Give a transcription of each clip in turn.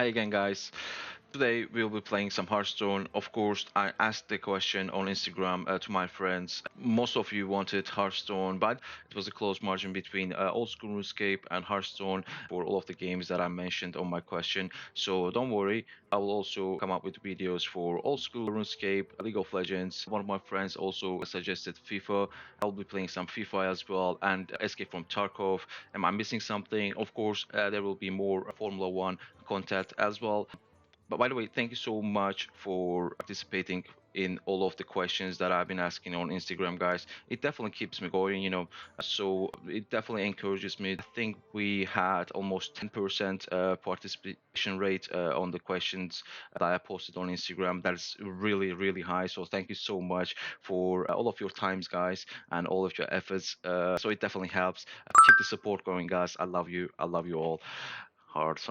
Hi again, guys. Today we'll be playing some Hearthstone. Of course, I asked the question on Instagram to my friends. Most of you wanted Hearthstone, but it was a close margin between Old School RuneScape and Hearthstone for all of the games that I mentioned on my question. So don't worry, I will also come up with videos for Old School RuneScape, League of Legends. One of my friends also suggested FIFA. I'll be playing some FIFA as well and Escape from Tarkov. Am I missing something? Of course, there will be more Formula One content as well. But by the way, thank you so much for participating in all of the questions that I've been asking on Instagram, guys. It definitely keeps me going. So it definitely encourages me. I think we had almost 10% participation rate on the questions that I posted on Instagram. That's really, really high. So thank you so much for all of your times, guys, and all of your efforts. So it definitely helps. Keep the support going, guys. I love you. I love you all. Hearts,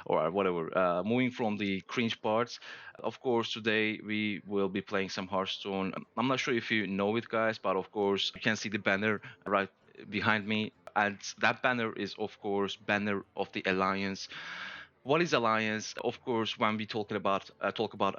or whatever. Moving from the cringe parts, of course, today we will be playing some Hearthstone. I'm not sure if you know it, guys, but of course, you can see the banner right behind me, and that banner is, of course, banner of the Alliance. What is Alliance? Of course, when we talk about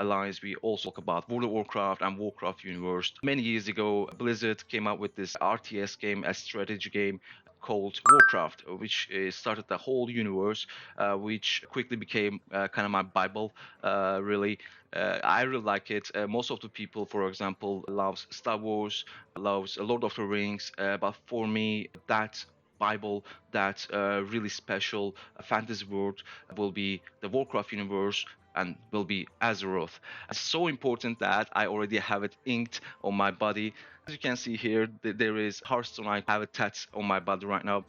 Alliance, we also talk about World of Warcraft and Warcraft universe. Many years ago, Blizzard came out with this RTS game, a strategy game called Warcraft, which started the whole universe, which quickly became kind of my Bible, really. I really like it. Most of the people, for example, loves Star Wars, loves Lord of the Rings, but for me, that Bible, that really special fantasy world will be the Warcraft universe and will be Azeroth. It's so important that I already have it inked on my body. As you can see here, there is Hearthstone. I have a tat on my body right now.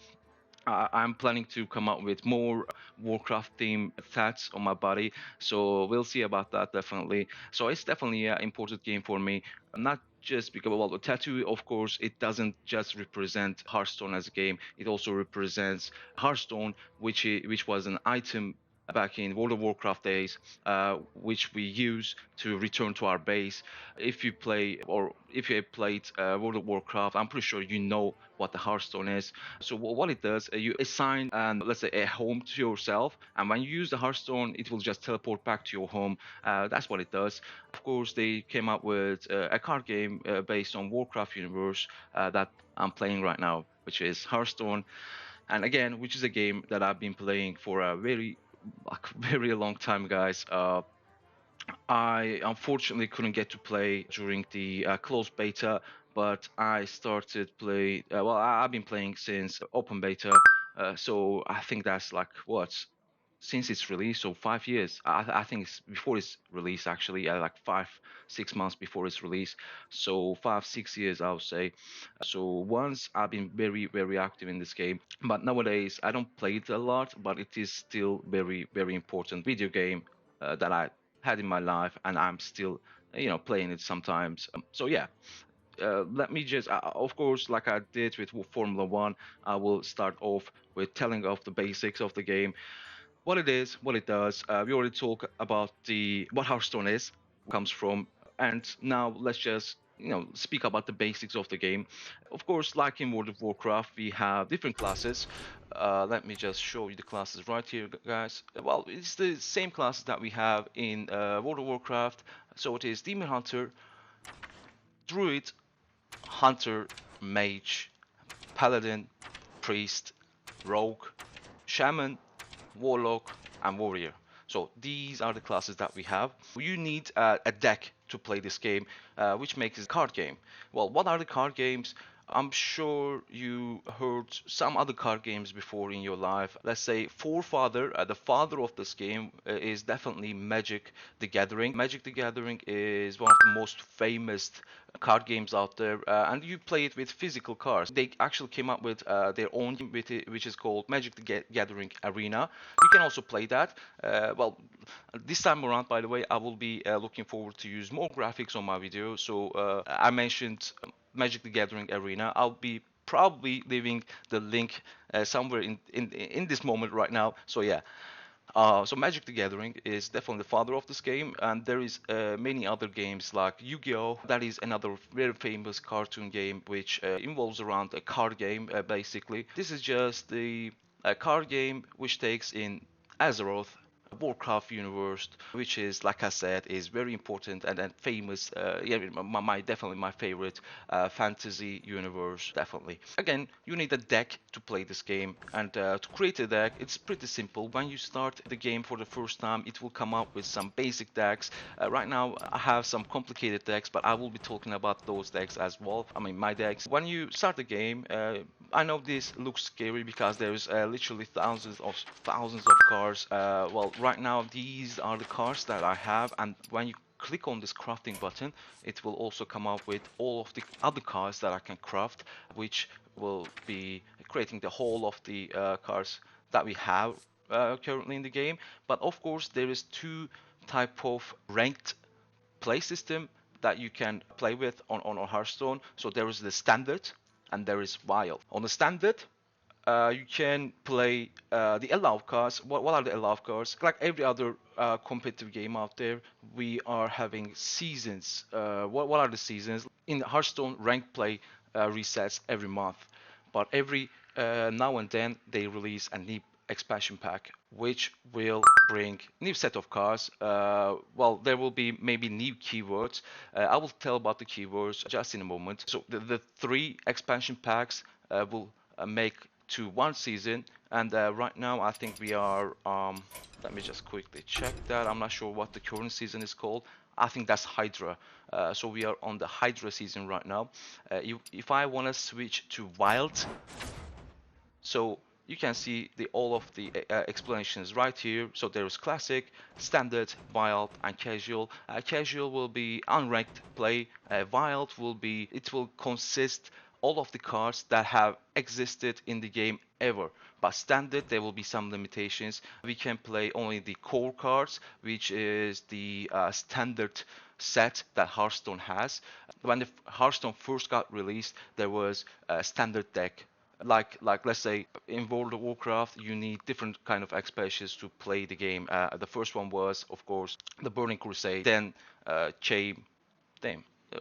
I'm planning to come up with more Warcraft theme tats on my body, so we'll see about that definitely. So it's definitely an important game for me, not just because well, the tattoo, of course, it doesn't just represent Hearthstone as a game; it also represents Hearthstone, which was an item back in World of Warcraft days, which we use to return to our base. If you play or if you have played World of Warcraft, I'm pretty sure you know what the Hearthstone is. So what it does, you assign and let's say a home to yourself, and when you use the Hearthstone, it will just teleport back to your home. That's what it does. Of course, they came up with a card game based on Warcraft universe that I'm playing right now, which is Hearthstone, and again, which is a game that I've been playing for a very like very long time, guys. I unfortunately couldn't get to play during the closed beta, but I started play. Well, I've been playing since open beta, so I think that's like what since its release, so 5 years. I think it's before its release actually, like 5, 6 months before its release. So 5, 6 years, I would say. So once I've been very, very active in this game, but nowadays I don't play it a lot, but it is still very, very important video game that I had in my life, and I'm still, playing it sometimes. So yeah, let me just, of course, like I did with Formula One, I will start off with telling of the basics of the game, what it is, what it does. We already talked about the what Hearthstone is, comes from, and now let's just speak about the basics of the game. Of course, like in World of Warcraft, we have different classes. Let me just show you the classes right here, guys. Well, it's the same classes that we have in World of Warcraft. So it is Demon Hunter, Druid, Hunter, Mage, Paladin, Priest, Rogue, Shaman, Warlock, and Warrior. So these are the classes that we have. You need a deck to play this game, which makes it a card game. Well, what are the card games? I'm sure you heard some other card games before in your life. Let's say forefather, the father of this game is definitely Magic the Gathering. Magic the Gathering is one of the most famous card games out there, and you play it with physical cards. They actually came up with their own game, which is called Magic the Gathering Arena. You can also play that. Well, this time around, by the way, I will be looking forward to use more graphics on my video. So I mentioned Magic the Gathering Arena. I'll be probably leaving the link somewhere in this moment right now. So yeah. So Magic the Gathering is definitely the father of this game, and there is many other games like Yu-Gi-Oh! That is another very famous cartoon game which involves around a card game basically. This is just the card game which takes in Azeroth, Warcraft universe, which is, like I said, is very important and famous. Yeah, definitely my favorite fantasy universe. Definitely. Again, you need a deck to play this game, and to create a deck, it's pretty simple. When you start the game for the first time, it will come up with some basic decks. Right now, I have some complicated decks, but I will be talking about those decks as well. I mean, my decks. When you start the game, I know this looks scary because there's literally thousands of cards. Well, right now these are the cards that I have, and when you click on this crafting button, it will also come up with all of the other cards that I can craft, which will be creating the whole of the cards that we have currently in the game. But of course, there is two type of ranked play system that you can play with on Hearthstone. So there is the standard and there is wild. On the standard, you can play the allowed cards. What are the allowed cards? Like every other competitive game out there, we are having seasons. What are the seasons? In Hearthstone, rank play resets every month, but every now and then they release a new expansion pack, which will bring new set of cards. Well, there will be maybe new keywords. I will tell about the keywords just in a moment. So the three expansion packs will make to one season, and right now I think we are. Let me just quickly check that. I'm not sure what the current season is called. I think that's Hydra. So we are on the Hydra season right now. If I want to switch to Wild, so you can see all of the explanations right here. So there is classic, standard, wild, and casual. Casual will be unranked play. Wild will be, it will consist all of the cards that have existed in the game ever. But standard, there will be some limitations. We can play only the core cards, which is the standard set that Hearthstone has. When the Hearthstone first got released, there was a standard deck. Like let's say in World of Warcraft, you need different kind of expansions to play the game. The first one was, of course, the Burning Crusade. Then Chain. Damn. Uh,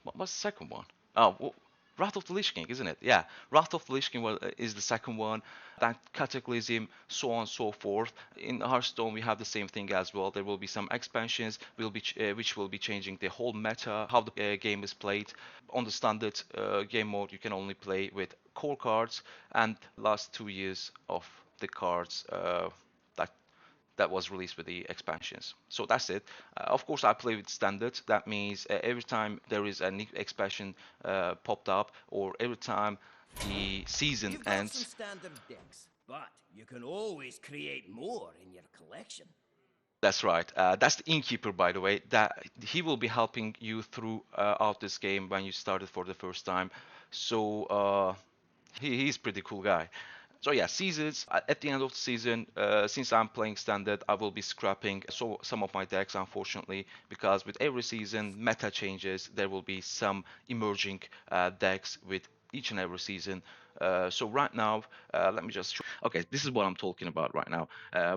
what's the second one? Oh, Wrath of the Lich King, isn't it? Yeah, Wrath of the Lich King is the second one. Then Cataclysm, so on and so forth. In Hearthstone, we have the same thing as well. There will be some expansions, which will be changing the whole meta, how the game is played. On the standard game mode, you can only play with core cards, and last 2 years of the cards that that was released with the expansions. So that's it. Of course, I play with standard. That means every time there is a new expansion popped up, or every time the season You've got some ends. standard decks, but you can always create more in your collection. That's right. That's the innkeeper, by the way. That he will be helping you through out this game when you started for the first time. So he's pretty cool guy. So yeah, seasons. At the end of the season, since I'm playing standard, I will be scrapping some of my decks, unfortunately, because with every season, meta changes. There will be some emerging decks with each and every season. So right now, let me just. Okay, this is what I'm talking about right now.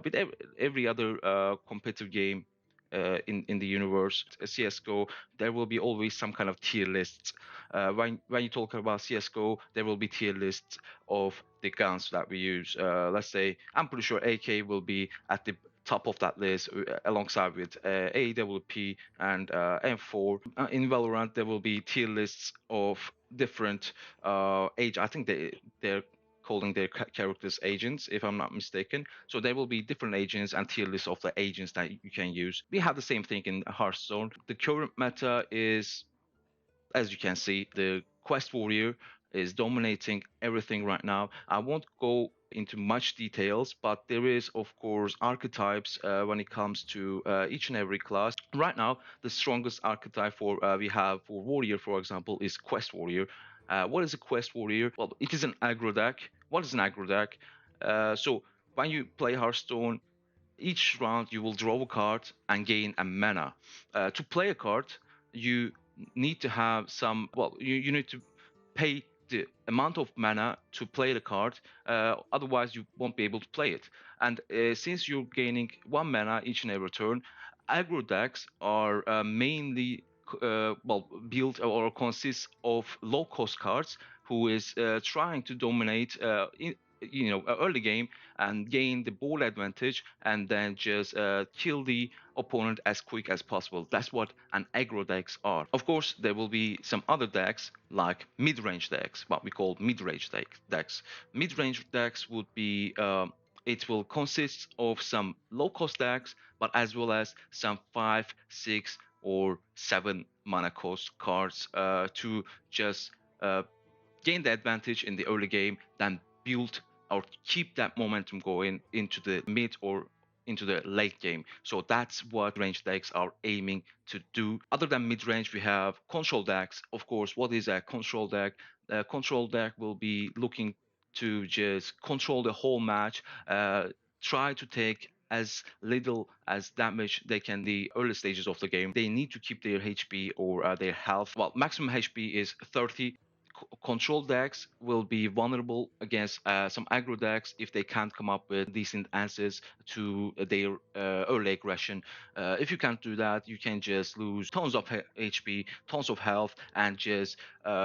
With every other competitive game in the universe, CS:GO, there will be always some kind of tier lists. When you talk about CS:GO, there will be tier lists of the guns that we use. Let's say I'm pretty sure AK will be at the top of that list alongside with AWP and M4. In Valorant, there will be tier lists of different age. I think they're calling their characters agents, if I'm not mistaken. So there will be different agents and tier lists of the agents that you can use. We have the same thing in Hearthstone. The current meta is, as you can see, the Quest Warrior is dominating everything right now. I won't go into much details, but there is, of course, archetypes when it comes to each and every class. Right now, the strongest archetype for we have for Warrior, for example, is Quest Warrior. What is a Quest Warrior? Well, it is an aggro deck. What is an aggro deck? So when you play Hearthstone, each round you will draw a card and gain a mana. To play a card, you need to have some, well, you need to pay the amount of mana to play the card, otherwise you won't be able to play it. And since you're gaining one mana each and every turn, aggro decks are mainly well built or consists of low cost cards who is trying to dominate early game and gain the ball advantage and then just kill the opponent as quick as possible. That's what an aggro decks are. Of course, there will be some other decks like mid-range decks, what we call mid-range decks. Mid-range decks would be it will consist of some low-cost decks, but as well as some 5, 6, or 7 mana cost cards to just uh, gain the advantage in the early game, then build or keep that momentum going into the mid or into the late game. So that's what range decks are aiming to do. Other than mid range, we have control decks. Of course, what is a control deck? A control deck will be looking to just control the whole match, try to take as little as damage they can the early stages of the game. They need to keep their HP or their health. Well, maximum HP is 30. Control decks will be vulnerable against some aggro decks if they can't come up with decent answers to their early aggression. If you can't do that, you can just lose tons of HP, tons of health, and just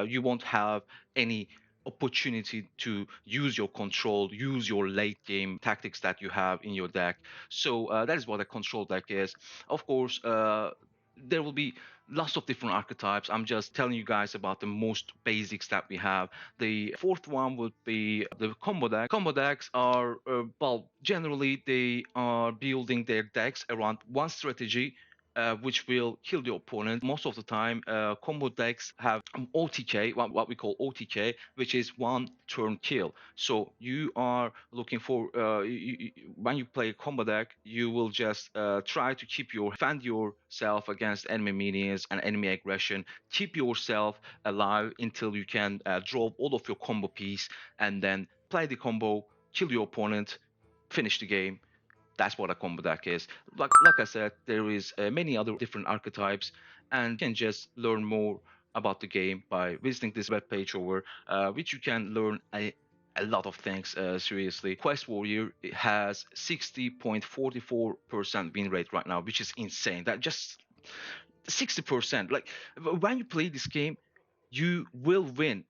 you won't have any opportunity to use your control, use your late game tactics that you have in your deck. So that is what a control deck is. Of course, there will be lots of different archetypes. I'm just telling you guys about the most basics that we have. The fourth one would be the combo deck. Combo decks are, well, generally they are building their decks around one strategy. Which will kill the opponent. Most of the time, combo decks have OTK, what we call OTK, which is one turn kill. So you are looking for when you play a combo deck, you will just try to defend yourself against enemy minions and enemy aggression. Keep yourself alive until you can drop all of your combo piece and then play the combo, kill your opponent, finish the game. That's what a combo deck is. Like I said, there is many other different archetypes, and you can just learn more about the game by visiting this webpage over, which you can learn a lot of things. Seriously, Quest Warrior has 60.44% win rate right now, which is insane. That just 60%. Like when you play this game, you will win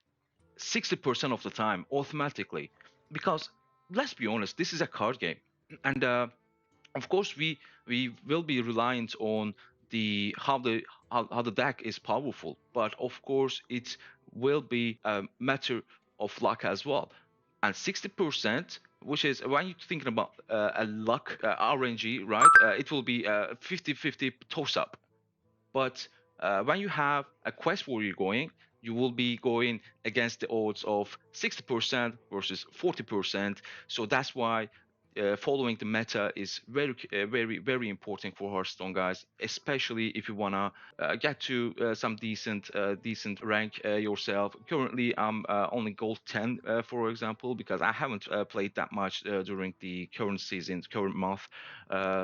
60% of the time automatically, because let's be honest, this is a card game, and of course we will be reliant on the how the deck is powerful, but of course it will be a matter of luck as well. And 60%, which is when you're thinking about a luck RNG, right, it will be a 50-50 toss up. But when you have a quest warrior going, you will be going against the odds of 60% versus 40%. So that's why following the meta is very important for Hearthstone, guys. Especially if you wanna get to some decent rank yourself. Currently, I'm only gold 10, for example, because I haven't played that much during the current season, current month.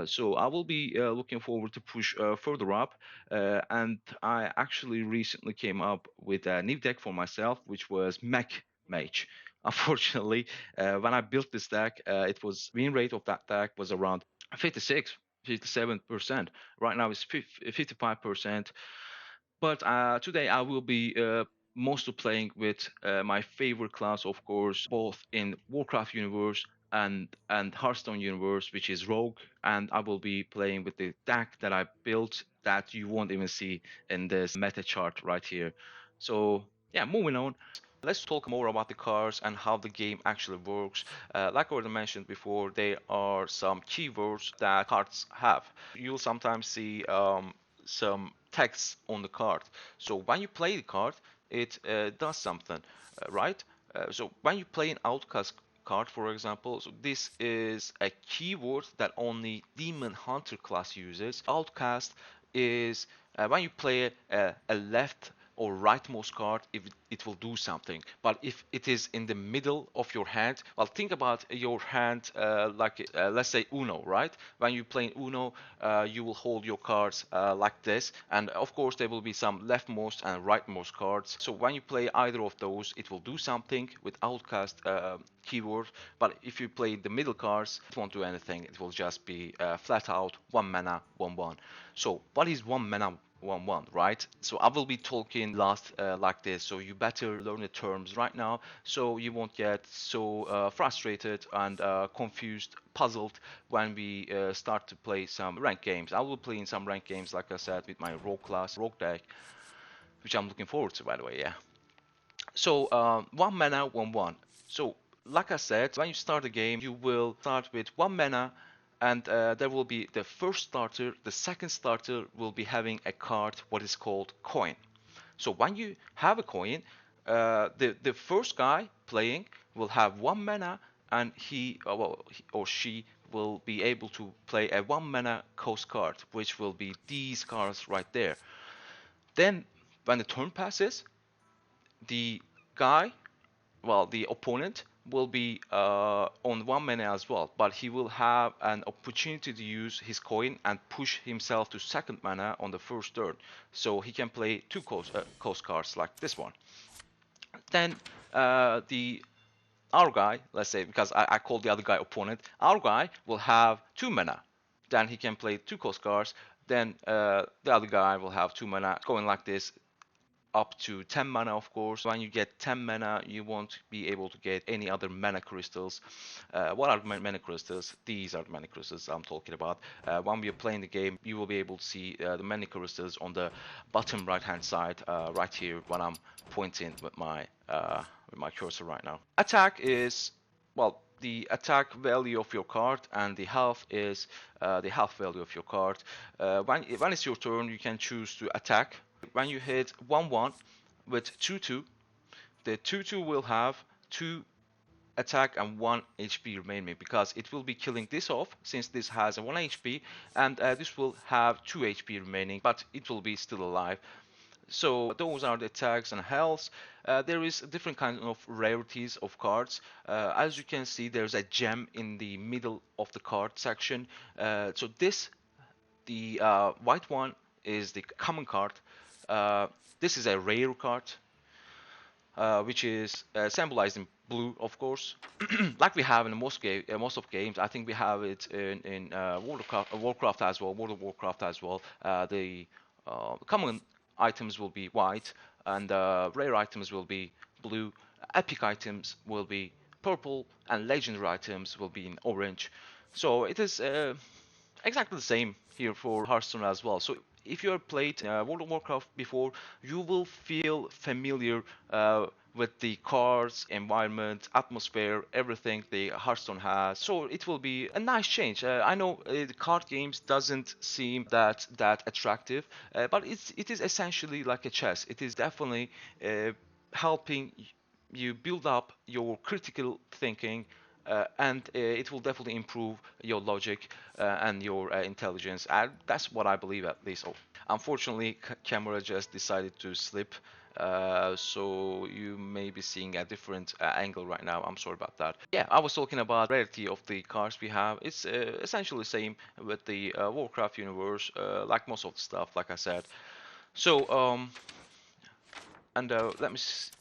So I will be looking forward to push further up. And I actually recently came up with a new deck for myself, which was Mech Mage. Unfortunately, when I built this deck, it was win rate of that deck was around 56, 57%. Right now it's 55%. But today I will be mostly playing with my favorite class, of course, both in Warcraft universe and Hearthstone universe, which is Rogue. And I will be playing with the deck that I built that you won't even see in this meta chart right here. So yeah, moving on. Let's talk more about the cards and how the game actually works. Like I already mentioned before, there are some keywords that cards have. You'll sometimes see some text on the card. So when you play the card, it does something, right? So when you play an outcast card, for example, so this is a keyword that only Demon Hunter class uses. Outcast is when you play a left or rightmost card, if it will do something. But if it is in the middle of your hand, well, think about your hand like let's say Uno, right? When you play Uno, you will hold your cards like this, and of course there will be some leftmost and rightmost cards. So when you play either of those, it will do something with outcast keyword. But if you play the middle cards, it won't do anything. It will just be flat out 1 mana 1/1. So what is 1 mana 1-1, right? So I will be talking last like this, so you better learn the terms right now so you won't get so frustrated and confused, puzzled when we start to play some ranked games. I will play in some ranked games, like I said, with my rogue class, rogue deck, which I'm looking forward to, by the way, yeah. So 1 mana, 1/1. So like I said, when you start a game, you will start with 1 mana, and there will be the first starter. The second starter will be having a card, what is called coin. So when you have a coin, the first guy playing will have 1 mana, and he or she will be able to play a 1 mana coast card, which will be these cards right there. Then when the turn passes, the guy, well, the opponent will be on 1 mana as well, but he will have an opportunity to use his coin and push himself to second mana on the first turn. So he can play two coast cards like this one. Then the our guy, let's say, because I call the other guy opponent, our guy will have 2 mana. Then he can play two coast cards. Then the other guy will have 2 mana, going like this up to 10 mana, of course. When you get 10 mana, you won't be able to get any other mana crystals. What are mana crystals? These are the mana crystals I'm talking about. When we are playing the game, you will be able to see the mana crystals on the bottom right hand side, right here, when I'm pointing with my cursor right now. Attack is, well, the attack value of your card, and the health is the health value of your card. When it's your turn, you can choose to attack. When you hit 1/1 with 2/2, the 2/2 will have 2 attack and 1 HP remaining, because it will be killing this off since this has a 1 HP, and this will have 2 HP remaining, but it will be still alive. So those are the attacks and healths. There is different kinds of rarities of cards. As you can see, there's a gem in the middle of the card section. So the white one is the common card. This is a rare card, which is symbolized in blue, of course, like we have in most of games. I think we have it in Warcraft as well, World of Warcraft as well. The common items will be white, and rare items will be blue. Epic items will be purple, and legendary items will be in orange. So it is exactly the same here for Hearthstone as well. So if you have played World of Warcraft before, you will feel familiar with the cards, environment, atmosphere, everything the Hearthstone has. So it will be a nice change. I know the card games doesn't seem that attractive, but it is essentially like a chess. It is definitely helping you build up your critical thinking, and it will definitely improve your logic and your intelligence. That's what I believe, at least. Oh, unfortunately, camera just decided to slip, so you may be seeing a different angle right now. I'm sorry about that. Yeah, I was talking about rarity of the cards we have. It's essentially the same with the Warcraft universe, like most of the stuff, like I said. So and let me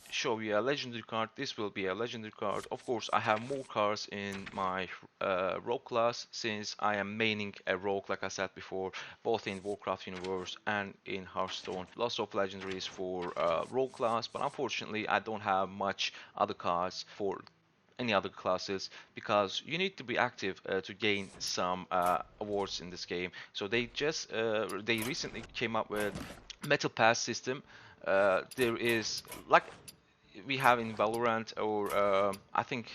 show you a legendary card. This will be a legendary card. Of course, I have more cards in my rogue class, since I am maining a rogue, like I said before, both in Warcraft universe and in Hearthstone. Lots of legendaries for rogue class, but unfortunately I don't have much other cards for any other classes, because you need to be active to gain some awards in this game. So they recently came up with metal pass system. There is, like we have in Valorant, or I think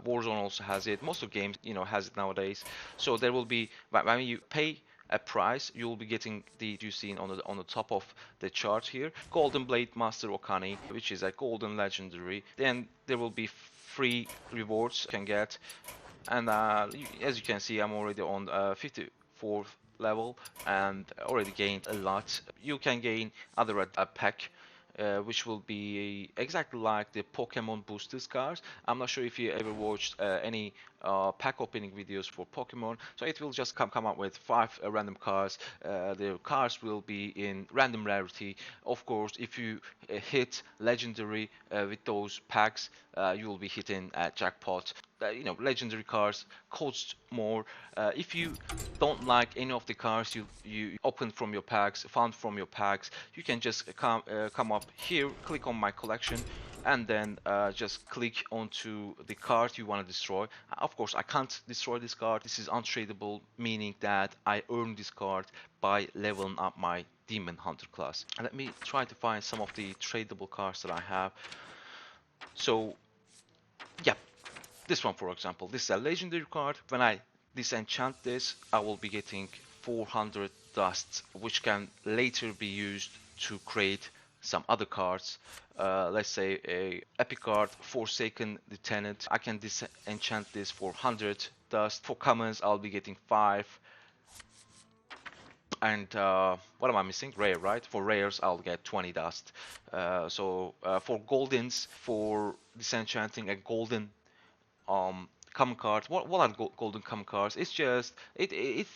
Warzone also has it. Most of games, has it nowadays. So there will be, when you pay a price, you will be getting the you seen on the top of the chart here, Golden Blade Master Okani, which is a golden legendary. Then there will be free rewards you can get, and as you can see, I'm already on 54th level and already gained a lot. You can gain other pack, which will be exactly like the Pokemon boosters cards. I'm not sure if you ever watched any pack opening videos for Pokemon. So it will just come up with five random cards. The cards will be in random rarity. Of course, if you hit legendary with those packs, you will be hitting a jackpot. Legendary cards cost more. If you don't like any of the cards you opened from your packs, found from your packs, you can just come up here, click on my collection, and then just click onto the card you want to destroy. Of course, I can't destroy this card. This is untradeable, meaning that I earn this card by leveling up my Demon Hunter class. And let me try to find some of the tradable cards that I have. So, yeah, this one, for example, this is a legendary card. When I disenchant this, I will be getting 400 dust, which can later be used to create some other cards. Let's say a epic card, Forsaken Lieutenant. I can disenchant this for 100 dust. For commons, I'll be getting 5. And what am I missing? Rare, right? For rares, I'll get 20 dust. So for goldens, for disenchanting a golden common cards. What are golden common cards? It's just it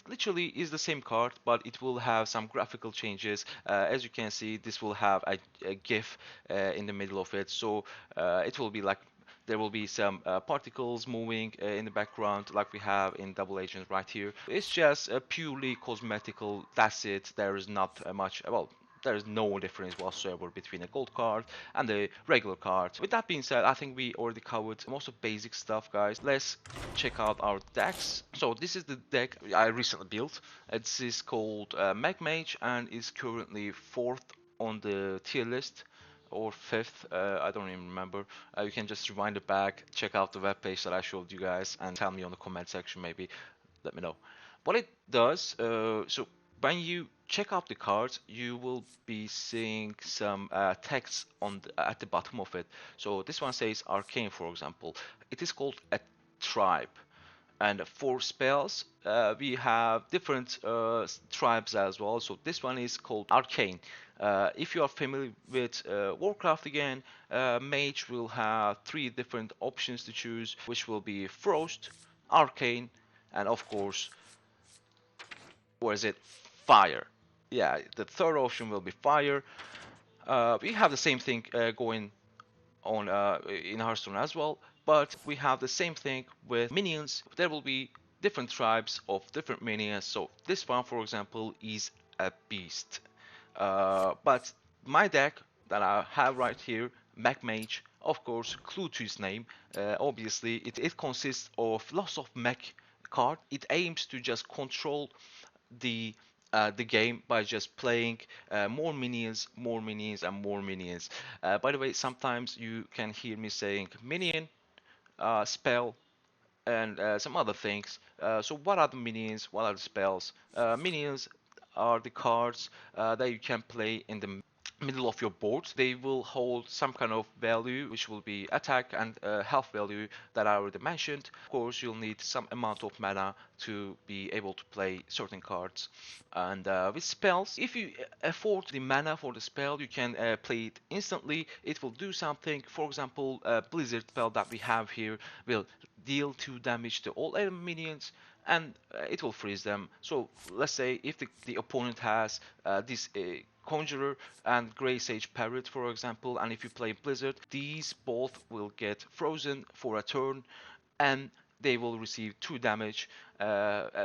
literally is the same card, but it will have some graphical changes. As you can see, this will have a GIF in the middle of it, so it will be like there will be some particles moving in the background like we have in Double Agent right here. It's just purely cosmetical, that's it. There is not much, well, there is no difference whatsoever between a gold card and a regular card. With that being said, I think we already covered most of basic stuff, guys. Let's check out our decks. So this is the deck I recently built. This is called Mag Mage and is currently 4th on the tier list or 5th, I don't even remember. You can just rewind it back, check out the webpage that I showed you guys, and tell me on the comment section, maybe let me know what it does. So when you check out the cards, you will be seeing some text at the bottom of it. So this one says Arcane, for example. It is called a tribe. And for spells, we have different tribes as well. So this one is called Arcane. If you are familiar with Warcraft again, Mage will have 3 different options to choose, which will be Frost, Arcane, and of course, where is it? Fire. Yeah, the third option will be Fire. We have the same thing going on in Hearthstone as well, but we have the same thing with minions. There will be different tribes of different minions. So this one, for example, is a beast. But my deck that I have right here, Mech Mage, of course, clue to his name. Obviously, it consists of lots of mech card. It aims to just control the game by just playing more minions, and more minions. By the way, sometimes you can hear me saying minion, spell, and some other things. So what are the minions? What are the spells? Minions are the cards that you can play in the middle of your board. They will hold some kind of value, which will be attack and health value that I already mentioned. Of course, you'll need some amount of mana to be able to play certain cards. And with spells, if you afford the mana for the spell, you can play it instantly. It will do something. For example, Blizzard spell that we have here will deal 2 damage to all enemy minions, and it will freeze them. So let's say if the opponent has this Conjurer and Grey Sage Parrot, for example, and if you play Blizzard, these both will get frozen for a turn, and they will receive 2 damage.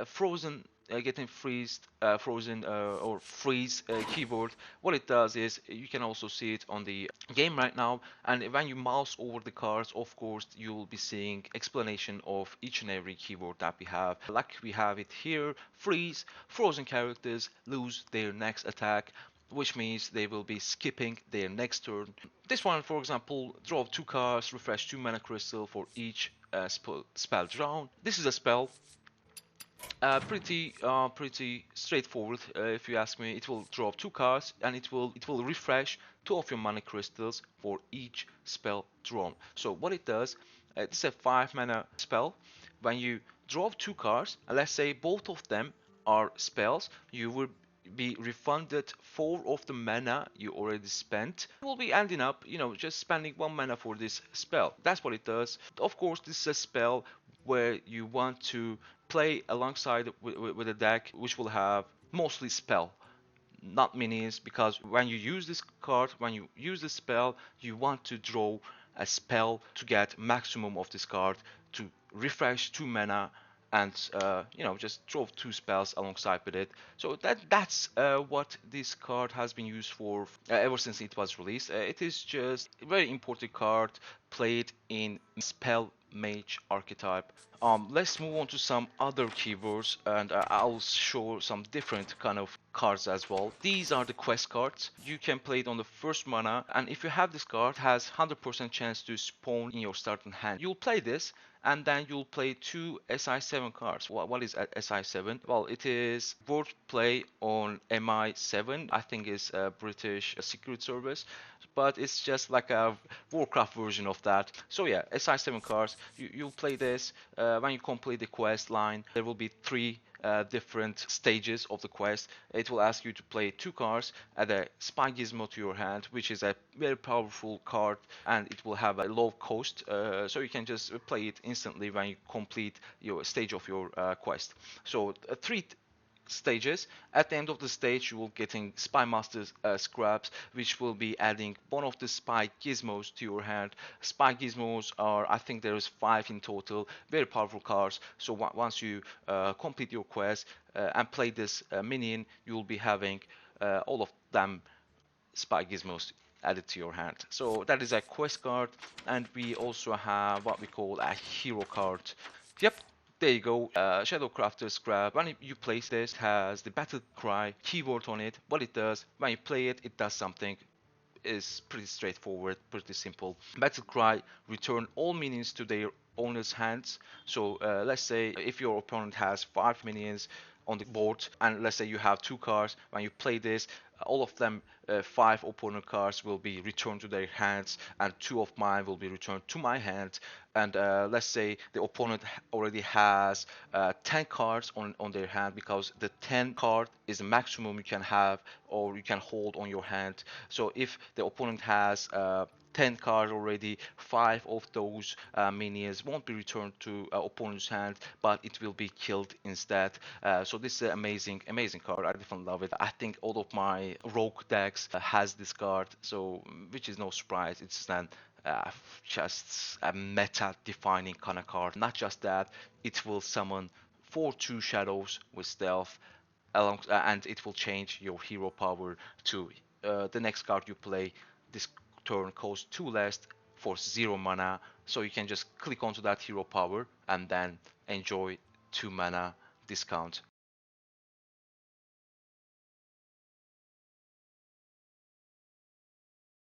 Frozen, getting frozen or freeze keyword, what it does is, you can also see it on the game right now, and when you mouse over the cards, of course, you will be seeing explanation of each and every keyword that we have. Like we have it here, freeze, frozen characters lose their next attack, which means they will be skipping their next turn. This one, for example, draw 2 cards, refresh 2 mana crystal for each spell drawn. This is a spell. Pretty straightforward, if you ask me. It will draw 2 cards, and it will refresh 2 of your mana crystals for each spell drawn. So what it does, it's a 5 mana spell. When you draw 2 cards, and let's say both of them are spells, you will be refunded 4 of the mana you already spent. You will be ending up, just spending 1 mana for this spell. That's what it does. Of course, this is a spell where you want to play alongside with a deck which will have mostly spell, not minis, because when you use this card, when you use the spell, you want to draw a spell to get maximum of this card to refresh 2 mana and just draw 2 spells alongside with it. So that's what this card has been used for ever since it was released. It is just a very important card played in spell mage archetype. Let's move on to some other keywords, and I'll show some different kind of cards as well. These are the quest cards. You can play it on the first mana, and if you have this card, it has 100% chance to spawn in your starting hand. You'll play this, and then you'll play two SI7 cards. What is SI7? Well, it is word play on MI7. I think it's a British Secret Service, but it's just like a Warcraft version of that. So yeah, SI7 cards. You'll play this when you complete the quest line. There will be three different stages of the quest. It will ask you to play 2 cards, add a spy gizmo to your hand, which is a very powerful card, and it will have a low cost, so you can just play it instantly when you complete your stage of your quest. So three stages. At the end of the stage, you will getting Spy Master scraps, which will be adding one of the Spy Gizmos to your hand. Spy Gizmos are, I think there is 5 in total, very powerful cards. So once you complete your quest and play this minion, you will be having all of them Spy Gizmos added to your hand. So that is a quest card, and we also have what we call a hero card. Yep, there you go. Shadow Crafter Scrap. When you place this, it has the battle cry keyword on it. What it does, when you play it, it does something. Is pretty straightforward, pretty simple. Battle cry: return all minions to their owner's hands. So let's say if your opponent has 5 minions on the board, and let's say you have 2 cards, when you play this, all of them 5 opponent cards will be returned to their hands, and 2 of mine will be returned to my hand. And let's say the opponent already has 10 cards on their hand, because the 10 card is the maximum you can have or you can hold on your hand. So if the opponent has 10 cards already, 5 of those minions won't be returned to opponent's hand, but it will be killed instead. So this is an amazing card. I definitely love it. I think all of my rogue decks has this card, so which is no surprise. It's an uh, just a meta defining kind of card. Not just that, it will summon 4 2 shadows with stealth, and it will change your hero power to the next card you play. This turn costs 2 less for 0 mana, so you can just click onto that hero power and then enjoy 2 mana discount